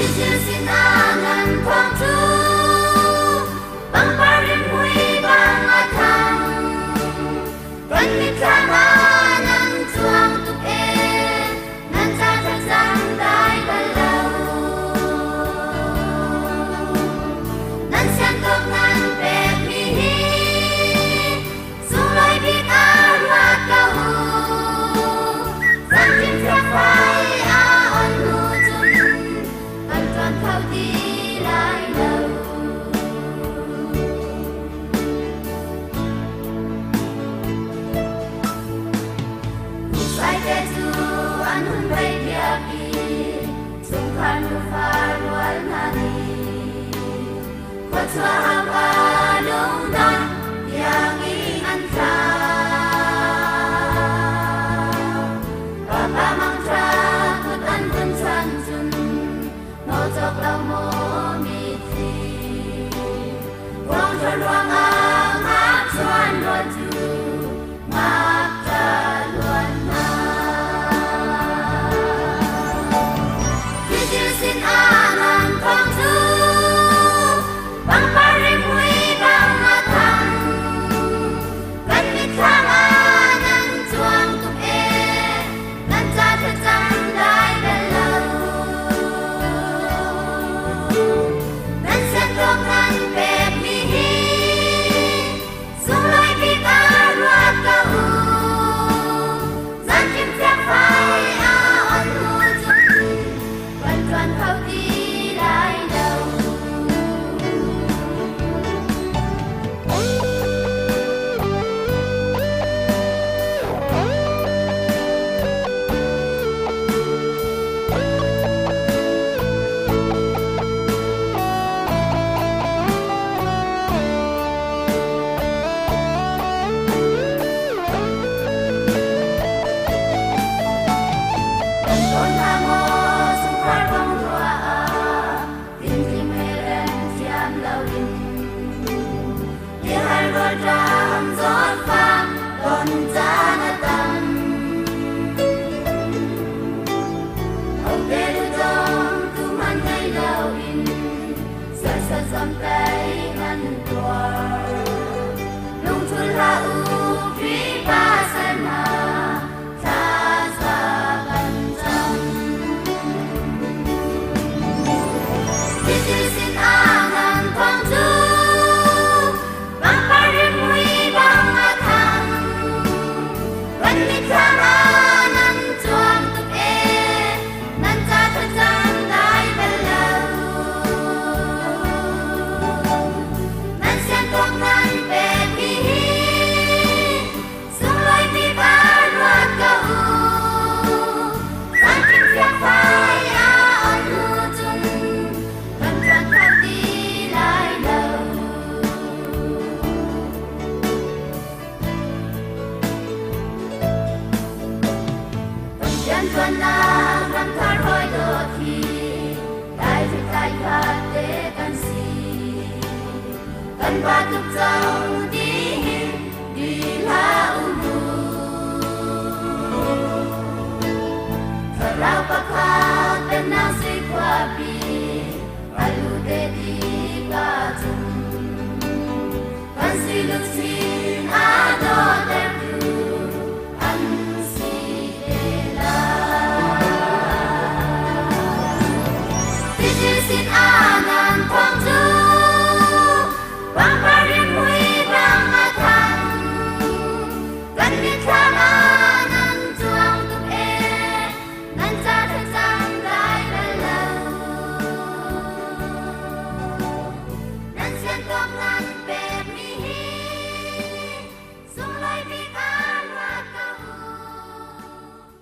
Sinangan Quang Chu Bang Parin Hui Bang Athang Kan Mitrangan Nan Chuang Tuk E Nan Cha Thak Giang Dai Ban Lâu Nan Sian Tok Nan Pek Mi Hi Sung Loi Bik A Ruat Ka Hu San Kim Thak Phai A On Hu Chun Ban Chuan Khao Ti Lai Lâu Sai Te Tu An Hun Bai Pia Pi Sung Khan Hu Pha Rual Nani Kwa Chua Ha Wa Long Dan Yang I An Tra Ba Ba Mang Tra Kut An Kun Chan Chun Mo Chok Lau Mo Mi Thi Rong Tra Ruang Ang Hak Chuan Ruan Tu Mak Ta Luan Na Sin Angan Quang Chu Bang Parin Hui Bang Athang Kan Mitrangan Nan Chuang Tuk E Nan Cha Thak Giang Dai Ban Lâu Nan Sian Tok Nan Pek Mi Hi Sung Loi Bik A Ruat Ka Hu San Kim Thak Phai A On Hu Chun Ban Chuan Khao Ti Lai Lâu Tôn Tha Mo Sung Phar Bong Rua A Tin Kim He Ren Chiam Lâu In Tia Hai Ruat Ram Zot Phang Tôn Cha Na Tam Ông Tê Lu Dông Tu Man Ngay Lâu In Sa Sa Som Tay Ngăn Tua Lung Chun La U Phi Ba Sai Ma Tha Sa Ban Cham Sin Angan Quang Chu Bang Parin Hui Bang Athang Kan Mitrangan Nan Chuang Tuk E Nan Cha Thak Giang Dai Ban Lâu Nan Sian Tok Nan Pek Mi Hi Sung Loi Bik A Ruat Ka Hu San Kim Thak Phai A On Hu Chun Ban Chuan Khao Ti Lai Lâu Ban Chuan Chuan Na Ram Tha Roi Do Thi Dai Thi Tai Khat Te Kan Si Kan Ba Tuk Châu Ti Hin Di La U Nu Tha Rao Pa Khat Pen Na Si Kwa Pi Alu Te Di Ka Chung Kan Si Luk Sin A Do Te Tu An Si Te La Sin